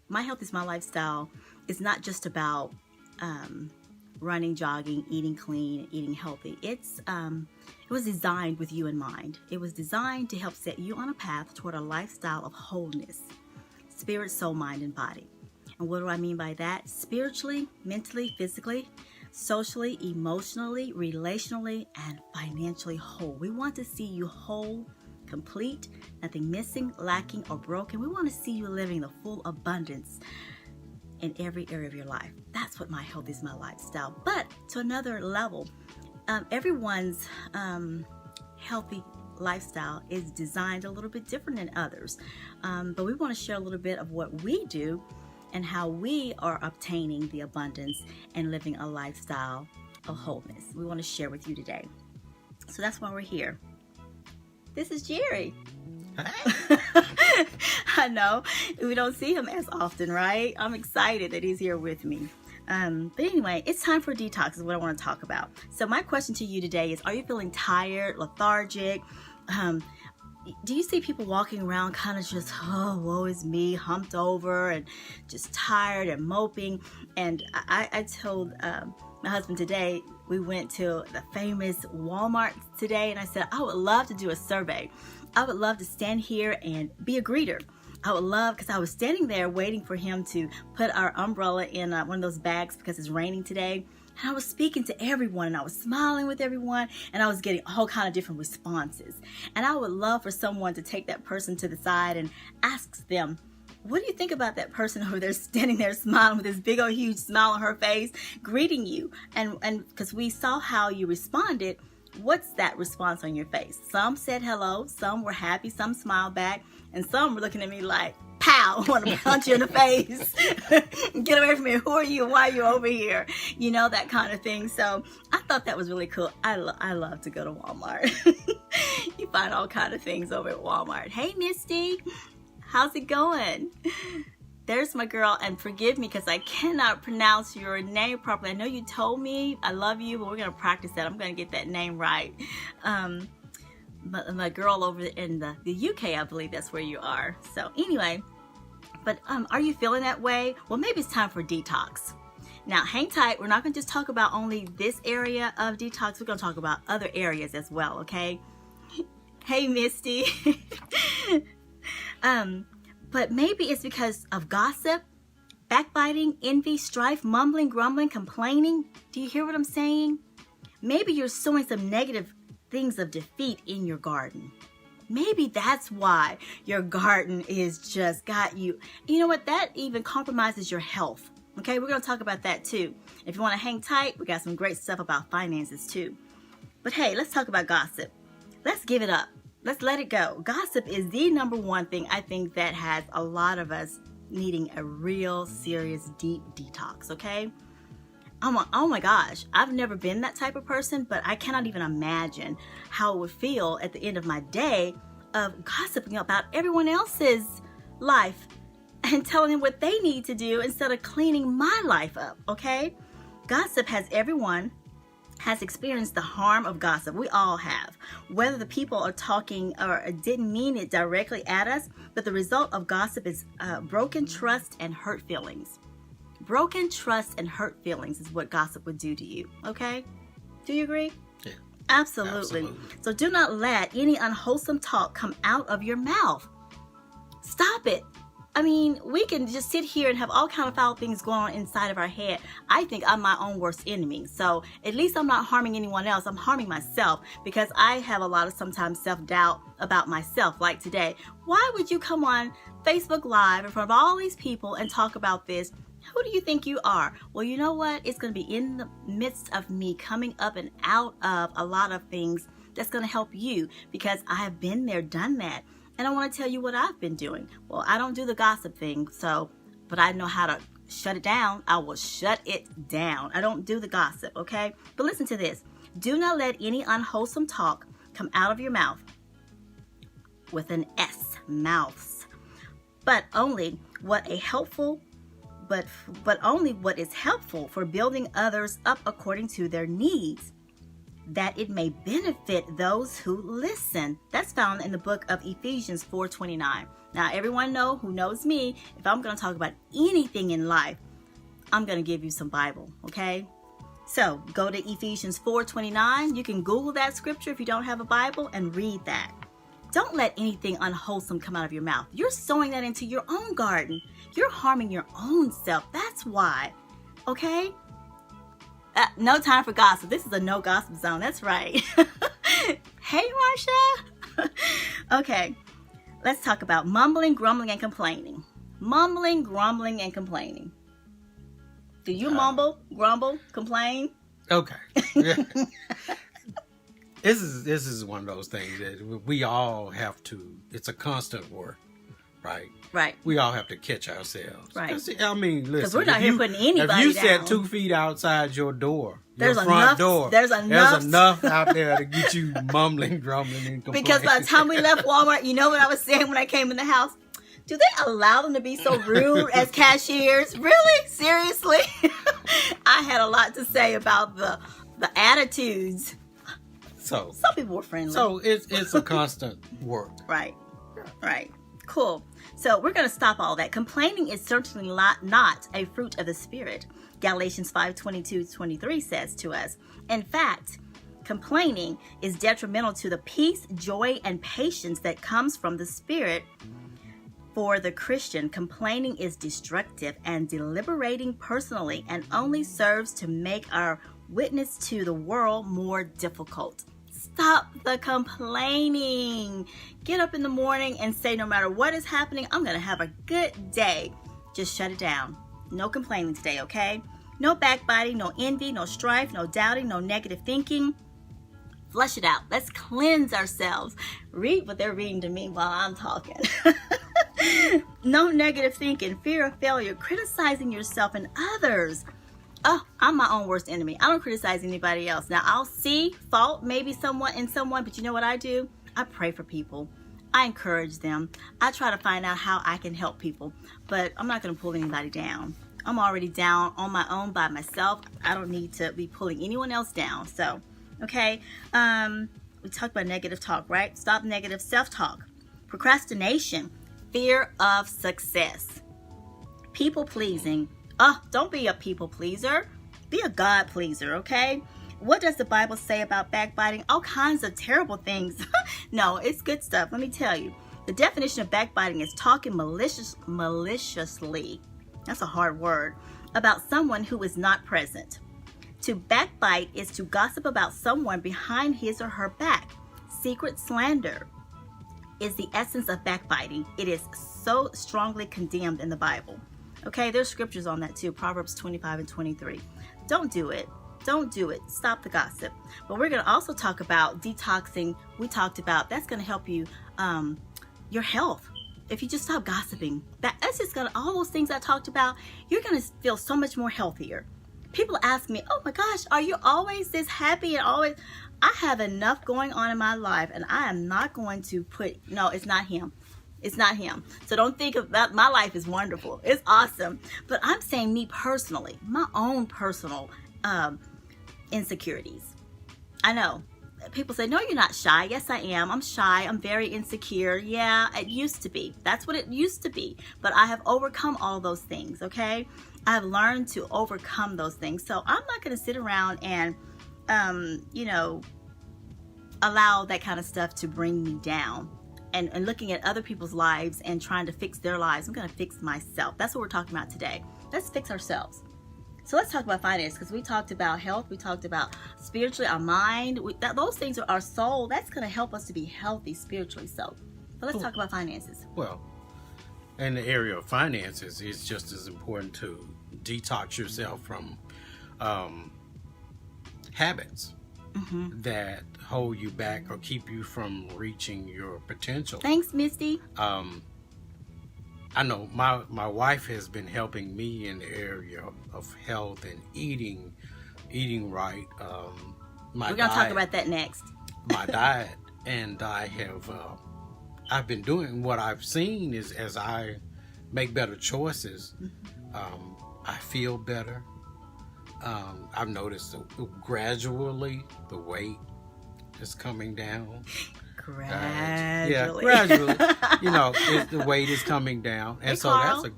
My health is my lifestyle is not just about running, jogging, eating clean, eating healthy. It was designed with you in mind. It was designed to help set you on a path toward a lifestyle of wholeness, spirit, soul, mind, and body. And what do I mean by that? Spiritually, mentally, physically, socially, emotionally, relationally, and financially whole. We want to see you whole, complete, nothing missing, lacking, or broken. We want to see you living the full abundance in every area of your life. That's what my health is, my lifestyle. But to another level, everyone's healthy lifestyle is designed a little bit different than others. But we want to share a little bit of what we do and how we are obtaining the abundance and living a lifestyle of wholeness. We want to share with you today. So that's why we're here. This is Jerry. Hi. I know we don't see him as often, right? I'm excited that he's here with me. But anyway, it's time for detox is what I want to talk about. So my question to you today is, are you feeling tired, lethargic? Do you see people walking around kind of just, oh, woe is me, humped over and just tired and moping? And I told my husband today, we went to the famous Walmart today, and I said, I would love to do a survey. I would love to stand here and be a greeter. I would love, because I was standing there waiting for him to put our umbrella in one of those bags because it's raining today. And I was speaking to everyone, and I was smiling with everyone, and I was getting all kind of different responses. And I would love for someone to take that person to the side and ask them, what do you think about that person over there standing there smiling with this big old huge smile on her face, greeting you? And because we saw how you responded, what's that response on your face? Some said hello, some were happy, some smiled back, and some were looking at me like, pow, I want to punch you in the face. Get away from me. Who are you? Why are you over here? You know, that kind of thing. So I thought that was really cool. I love to go to Walmart. You find all kind of things over at Walmart. Hey, Misty. How's it going? There's my girl, and forgive me because I cannot pronounce your name properly. I know you told me I love you, but we're going to practice that. I'm going to get that name right. My girl over in the UK, I believe that's where you are. So anyway, but are you feeling that way? Well, maybe it's time for detox. Now, hang tight. We're not going to just talk about only this area of detox. We're going to talk about other areas as well, okay? Hey, Misty. But maybe it's because of gossip, backbiting, envy, strife, mumbling, grumbling, complaining. Do you hear what I'm saying? Maybe you're sowing some negative things of defeat in your garden. Maybe that's why your garden is just got you. You know what? That even compromises your health. Okay, we're going to talk about that too. If you want to hang tight, we got some great stuff about finances too. But hey, let's talk about gossip. Let's give it up. Let's let it go. Gossip is the number one thing I think that has a lot of us needing a real serious deep detox, okay? Oh my gosh, I've never been that type of person, but I cannot even imagine how it would feel at the end of my day of gossiping about everyone else's life and telling them what they need to do instead of cleaning my life up, okay? Gossip has experienced the harm of gossip. We all have. Whether the people are talking or didn't mean it directly at us, but the result of gossip is broken trust and hurt feelings. Broken trust and hurt feelings is what gossip would do to you, okay? Do you agree? Yeah. Absolutely. So do not let any unwholesome talk come out of your mouth. Stop it. I mean, we can just sit here and have all kind of foul things going on inside of our head. I think I'm my own worst enemy. So at least I'm not harming anyone else. I'm harming myself because I have a lot of sometimes self-doubt about myself. Like today, why would you come on Facebook Live in front of all these people and talk about this? Who do you think you are? Well, you know what? It's going to be in the midst of me coming up and out of a lot of things that's going to help you because I have been there, done that. And I want to tell you what I've been doing. Well, I don't do the gossip thing, but I know how to shut it down. I will shut it down. I don't do the gossip, okay? But listen to this. Do not let any unwholesome talk come out of your mouth with an S, mouths, but only what is helpful for building others up according to their needs, that it may benefit those who listen. That's found in the book of Ephesians 4:29. Now, everyone who knows me, if I'm going to talk about anything in life, I'm going to give you some Bible, okay? So go to Ephesians 4:29. You can Google that scripture if you don't have a Bible and read that. Don't let anything unwholesome come out of your mouth. You're sowing that into your own garden. You're harming your own self. That's why, okay? No time for gossip. This is a no gossip zone. That's right. Hey, Marsha. Okay, let's talk about mumbling, grumbling, and complaining. Mumbling, grumbling, and complaining. Do you mumble, grumble, complain? Okay. This is one of those things that we all have to. It's a constant work, right? Right. We all have to catch ourselves. Right. I mean, listen. Because we're not here putting anybody down. If you set 2 feet outside your door, there's your front enough, door, there's enough out there to get you mumbling, grumbling, and complaining. Because by the time we left Walmart, you know what I was saying when I came in the house? Do they allow them to be so rude as cashiers? Really? Seriously? I had a lot to say about the attitudes. So some people were friendly. So it's a constant work. Right. Cool. So we're going to stop all that. Complaining is certainly not a fruit of the Spirit. Galatians 5:22-23 says to us, in fact, complaining is detrimental to the peace, joy, and patience that comes from the Spirit. For the Christian, complaining is destructive and deliberating personally and only serves to make our witness to the world more difficult. Stop the complaining. Get up in the morning and say, no matter what is happening, I'm going to have a good day. Just shut it down. No complaining today, okay? No backbiting, no envy, no strife, no doubting, no negative thinking. Flush it out. Let's cleanse ourselves. Read what they're reading to me while I'm talking. No negative thinking, fear of failure, criticizing yourself and others. Oh, I'm my own worst enemy. I don't criticize anybody else. Now, I'll see fault maybe in someone, but you know what I do? I pray for people. I encourage them. I try to find out how I can help people, but I'm not going to pull anybody down. I'm already down on my own by myself. I don't need to be pulling anyone else down. So, okay. We talked about negative talk, right? Stop negative self-talk. Procrastination. Fear of success. People pleasing. Don't be a people pleaser. Be a God pleaser, okay? What does the Bible say about backbiting? All kinds of terrible things. No, it's good stuff. Let me tell you. The definition of backbiting is talking maliciously. That's a hard word. About someone who is not present. To backbite is to gossip about someone behind his or her back. Secret slander is the essence of backbiting. It is so strongly condemned in the Bible. Okay, there's scriptures on that too. Proverbs 25:23. Don't do it. Don't do it. Stop the gossip. But we're going to also talk about detoxing. We talked about that's going to help you, your health. If you just stop gossiping, that's just going to, all those things I talked about, you're going to feel so much more healthier. People ask me, oh my gosh, are you always this happy and always? I have enough going on in my life, and I am not going to no, it's not him. It's not him. So don't think about my life is wonderful. It's awesome. But I'm saying me personally, my own personal insecurities. I know. People say, no, you're not shy. Yes, I am. I'm shy. I'm very insecure. Yeah, it used to be. That's what it used to be. But I have overcome all those things, okay? I've learned to overcome those things. So I'm not going to sit around and, allow that kind of stuff to bring me down. And looking at other people's lives and trying to fix their lives. I'm going to fix myself. That's what we're talking about today. Let's fix ourselves. So let's talk about finance, because we talked about health. We talked about spiritually, our mind. Those things are our soul. That's going to help us to be healthy spiritually. But let's talk about finances. Well, in the area of finances, it's just as important to detox yourself from habits that hold you back or keep you from reaching your potential. Thanks, Misty. I know my wife has been helping me in the area of health and eating right. We're going to talk about that next. My diet, and I've been doing what I've seen is as I make better choices, I feel better. I've noticed gradually the weight is coming down. Gradually. Gradually. The weight is coming down. And Hey, so Carl. that's a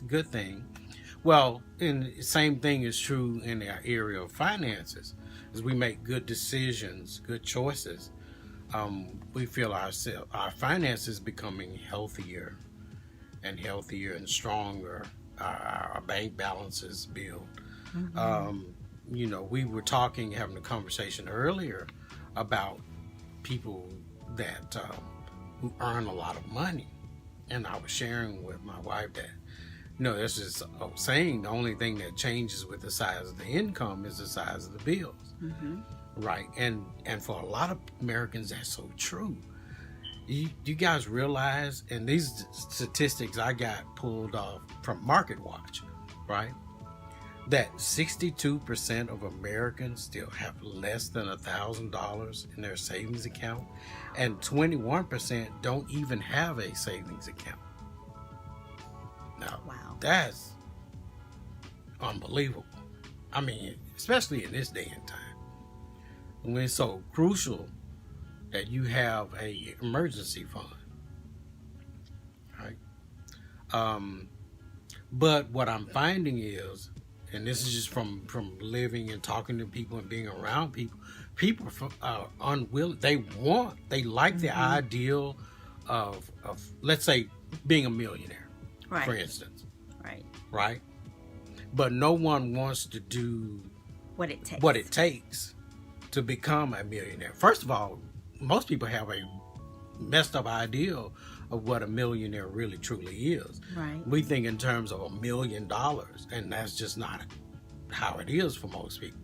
good thing. Well, and the same thing is true in our area of finances. As we make good decisions, good choices, we feel our finances becoming healthier and stronger. Our bank balances build. We were having a conversation earlier about people that who earn a lot of money, and I was sharing with my wife that this is saying the only thing that changes with the size of the income is the size of the bills, right? And for a lot of Americans, that's so true. You guys realize, and these statistics I got pulled off from Market Watch, right? That 62% of Americans still have less than $1,000 in their savings account, and 21% don't even have a savings account. Now, Wow. That's unbelievable. I mean, especially in this day and time, when it's so crucial that you have a emergency fund, right? But what I'm finding is, and this is just from living and talking to people and being around people are unwilling. They like the ideal of let's say being a millionaire, Right. for instance, Right. But no one wants to do What it takes. to become a millionaire. First of all, most people have a messed up idea of what a millionaire really truly is. Right. We think in terms of $1 million, and that's just not how it is for most people.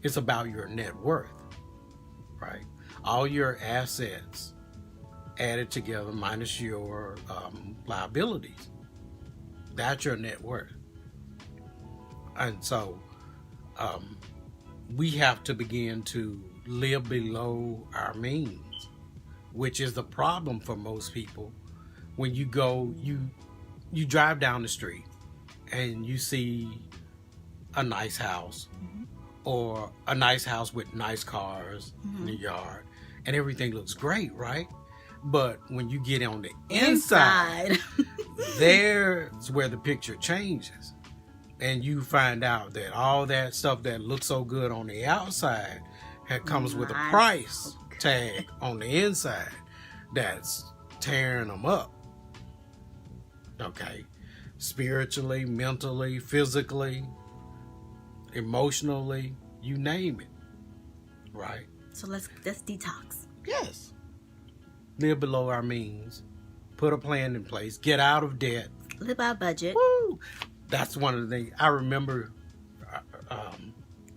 It's about your net worth, right? All your assets added together minus your liabilities. That's your net worth. And so we have to begin to live below our means, which is the problem for most people. When you drive down the street and you see a nice house, or a nice house with nice cars in the yard, and everything looks great, right? But when you get on the inside, there's where the picture changes. And you find out that all that stuff that looks so good on the outside comes with a price tag on the inside that's tearing them up. Okay? Spiritually, mentally, physically, emotionally, you name it. Right? So let's detox. Yes. Live below our means. Put a plan in place. Get out of debt. Live by budget. Woo! That's one of the things. I remember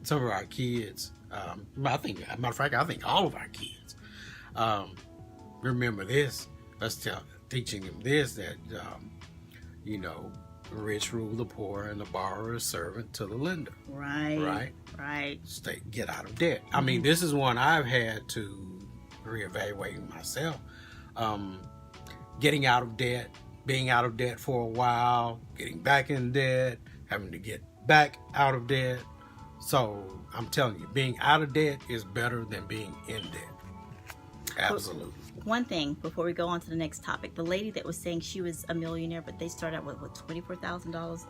some of our kids. I think all of our kids remember this. Teaching them this, that the rich rule the poor and the borrower is servant to the lender. Right. Get out of debt. I mean, this is one I've had to reevaluate myself. Getting out of debt, being out of debt for a while, getting back in debt, having to get back out of debt. So I'm telling you, being out of debt is better than being in debt. Absolutely. One thing before we go on to the next topic, the lady that was saying she was a millionaire, but they started out with $24,000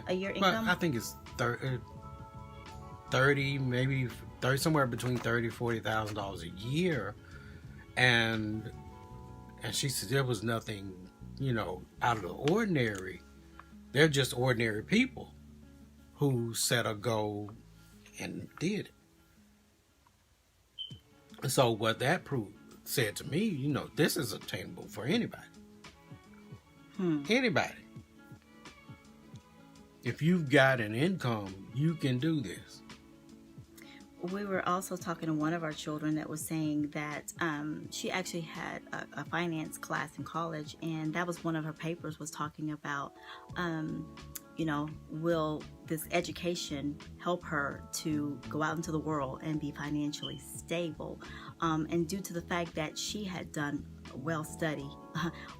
a year income. I think it's 30, maybe 30, somewhere between $30,000-$40,000 a year, and she said there was nothing, out of the ordinary. They're just ordinary people who set a goal and did it. So what that said to me, this is attainable for anybody. Anybody. If you've got an income, you can do this. We were also talking to one of our children that was saying that she actually had a finance class in college, and that was one of her papers was talking about, will this education help her to go out into the world and be financially stable? And due to the fact that she had done well study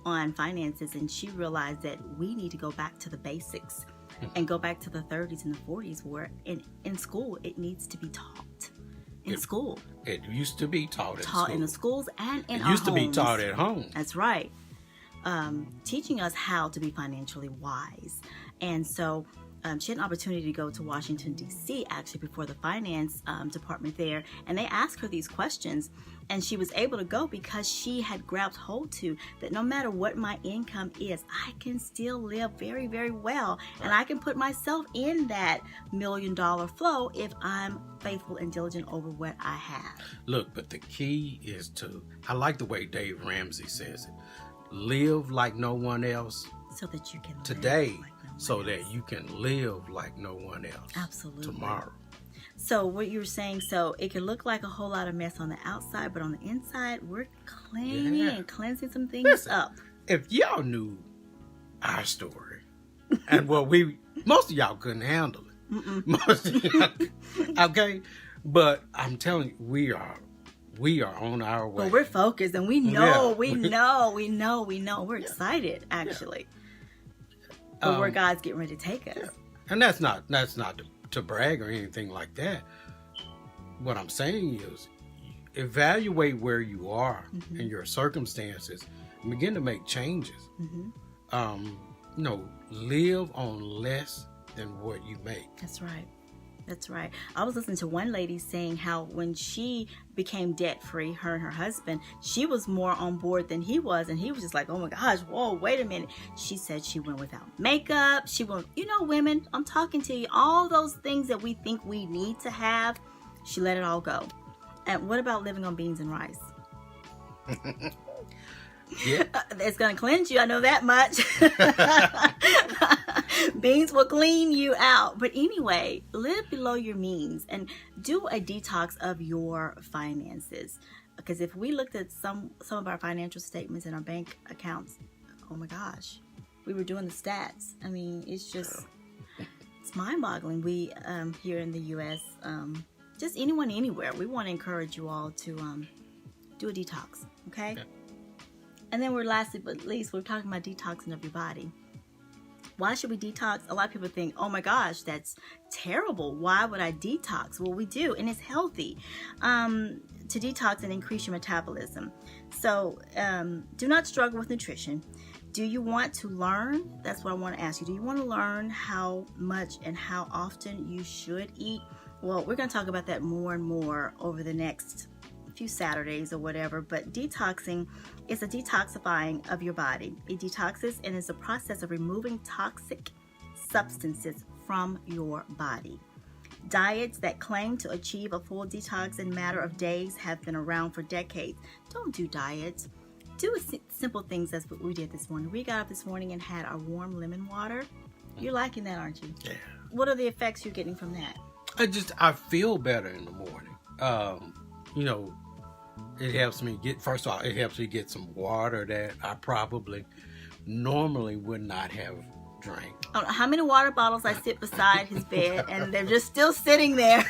on finances, and she realized that we need to go back to the basics and go back to the 30s and the 40s where in school it needs to be taught. in school. It used to be taught in the schools and in it our used homes. to be taught at home. That's right. Teaching us how to be financially wise. And so she had an opportunity to go to Washington, D.C., actually, before the finance department there. And they asked her these questions. And she was able to go because she had grabbed hold to that no matter what my income is, I can still live very, very well. And I can put myself in that $1 million flow if I'm faithful and diligent over what I have. Look, but the key is I like the way Dave Ramsey says it, live like no one else. So that you can today, live like no one so else. that you can live like no one else. Absolutely. Tomorrow. So what you were saying, so it can look like a whole lot of mess on the outside, but on the inside, we're cleaning and cleansing some things up. If y'all knew our story, and most of y'all couldn't handle it. Most of y'all, okay? But I'm telling you, we are on our way. Well, we're focused, and we know. We're excited, actually, for where God's getting ready to take us. Yeah. And that's not to brag or anything like that. What I'm saying is, evaluate where you are and your circumstances, and begin to make changes. Live on less than what you make. That's right. That's right. I was listening to one lady saying how when she became debt-free, her and her husband, she was more on board than he was. And he was just like, oh my gosh, whoa, wait a minute. She said she went without makeup. She went, women, I'm talking to you. All those things that we think we need to have, she let it all go. And what about living on beans and rice? Yeah. It's going to cleanse you. I know that much. Beans will clean you out. But anyway, live below your means and do a detox of your finances. Because if we looked at some of our financial statements and our bank accounts, oh my gosh, we were doing the stats. I mean, it's just, it's mind-boggling. We, here in the U.S., just anyone, anywhere, we want to encourage you all to do a detox, okay? Yeah. And then lastly but least, we're talking about detoxing of your body. Why should we detox? A lot of people think, oh my gosh, that's terrible. Why would I detox? Well, we do, and it's healthy to detox and increase your metabolism. So do not struggle with nutrition. Do you want to learn? That's what I want to ask you. Do you want to learn how much and how often you should eat? Well, we're going to talk about that more and more over the next few Saturdays or whatever, but detoxing is a detoxifying of your body. It detoxes and is a process of removing toxic substances from your body. Diets that claim to achieve a full detox in a matter of days have been around for decades. Don't do diets. Do simple things as what we did this morning. We got up this morning and had our warm lemon water. You're liking that, aren't you? Yeah. What are the effects you're getting from that? I feel better in the morning. It helps me get some water that I probably normally would not have drank. I don't know how many water bottles I sit beside his bed, and they're just still sitting there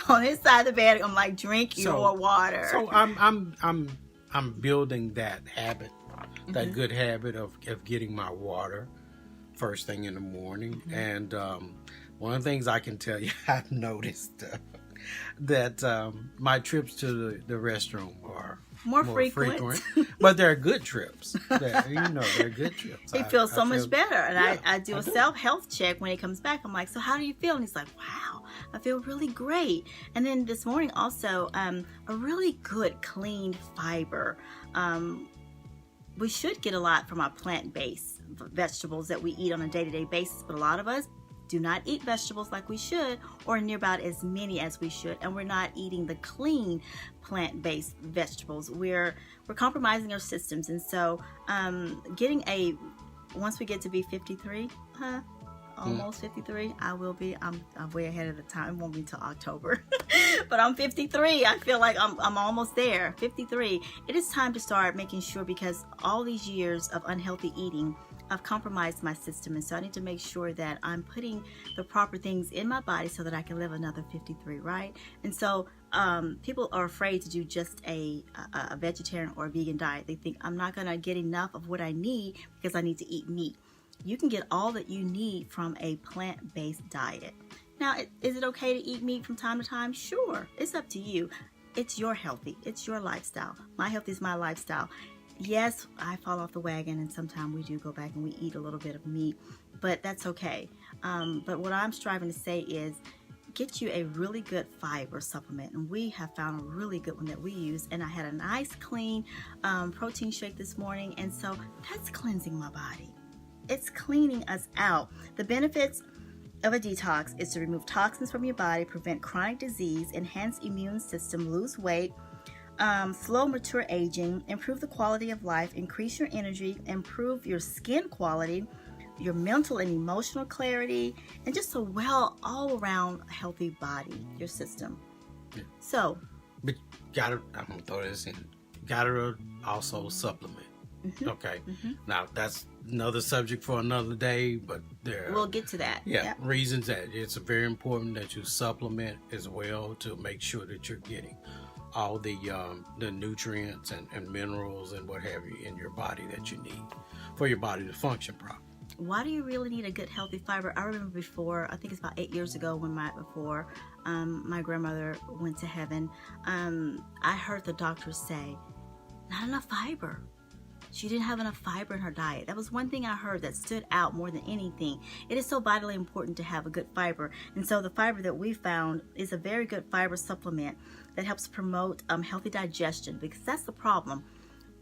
on his side of the bed. I'm like, drink your water. So I'm building that habit, that good habit of getting my water first thing in the morning. And one of the things I can tell you, I've noticed that my trips to the restroom are more frequent. But they're good trips. They're good trips. It feels so much better. And yeah, I do a self-health check when he comes back. I'm like, so how do you feel? And he's like, wow, I feel really great. And then this morning also, a really good clean fiber. We should get a lot from our plant-based vegetables that we eat on a day-to-day basis, but a lot of us do not eat vegetables like we should, or near about as many as we should, and we're not eating the clean plant-based vegetables. We're compromising our systems, and so once we get to be 53, almost 53, I'm way ahead of the time. It won't be till October, but I'm 53. I feel like I'm almost there. 53. It is time to start making sure, because all these years of unhealthy eating, I've compromised my system, and so I need to make sure that I'm putting the proper things in my body so that I can live another 53, right? And so people are afraid to do just a vegetarian or a vegan diet. They think, I'm not going to get enough of what I need because I need to eat meat. You can get all that you need from a plant-based diet. Now, is it okay to eat meat from time to time? Sure. It's up to you. It's your healthy. It's your lifestyle. My health is my lifestyle. Yes, I fall off the wagon, and sometimes we do go back and we eat a little bit of meat, but that's okay. But what I'm striving to say is get you a really good fiber supplement, and we have found a really good one that we use, and I had a nice clean protein shake this morning, and so that's cleansing my body. It's cleaning us out. The benefits of a detox is to remove toxins from your body, prevent chronic disease, enhance immune system, lose weight, slow mature aging, improve the quality of life, increase your energy, improve your skin quality, your mental and emotional clarity, and just a all around healthy body, your system. Yeah. So, but I'm gonna throw this in. Gotta also supplement. Mm-hmm. Okay. Mm-hmm. Now that's another subject for another day, but we'll get to that. Yeah, yep. Reasons that it's very important that you supplement as well to make sure that you're getting all the nutrients and minerals and what have you in your body that you need for your body to function properly. Why do you really need a good healthy fiber? I remember before, I think it's about 8 years ago when my grandmother went to heaven, I heard the doctors say, not enough fiber. She didn't have enough fiber in her diet. That was one thing I heard that stood out more than anything. It is so vitally important to have a good fiber. And so the fiber that we found is a very good fiber supplement that helps promote healthy digestion, because that's the problem.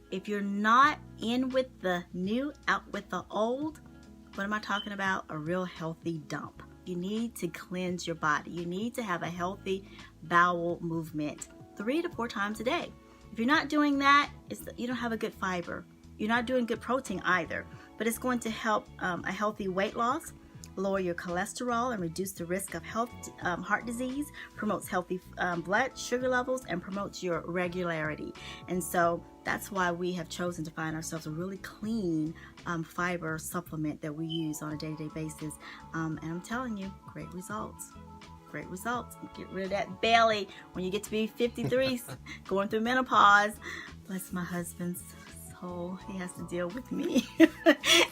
If you're not in with the new, out with the old, what am I talking about? A real healthy dump. You need to cleanse your body. You need to have a healthy bowel movement 3 to 4 times a day. If you're not doing that, you don't have a good fiber. You're not doing good protein either, but it's going to help a healthy weight loss, lower your cholesterol and reduce the risk of heart disease, promotes healthy blood sugar levels, and promotes your regularity. And so that's why we have chosen to find ourselves a really clean fiber supplement that we use on a day-to-day basis. And I'm telling you, great results. Great results. Get rid of that belly when you get to be 53, going through menopause. Bless my husband's soul. He has to deal with me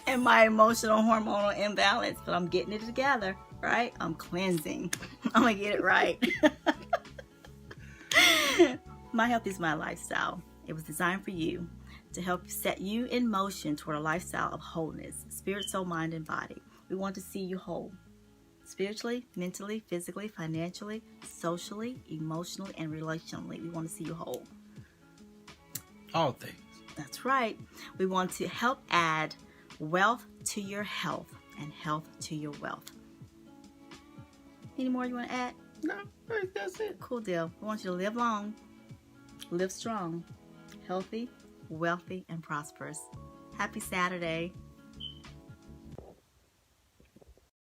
and my emotional hormonal imbalance, but I'm getting it together, right? I'm cleansing. I'm going to get it right. My health is my lifestyle. It was designed for you to help set you in motion toward a lifestyle of wholeness, spirit, soul, mind, and body. We want to see you whole. Spiritually, mentally, physically, financially, socially, emotionally, and relationally. We want to see you whole. All things. That's right. We want to help add wealth to your health and health to your wealth. Any more you want to add? No, that's it. Cool deal. We want you to live long, live strong, healthy, wealthy, and prosperous. Happy Saturday.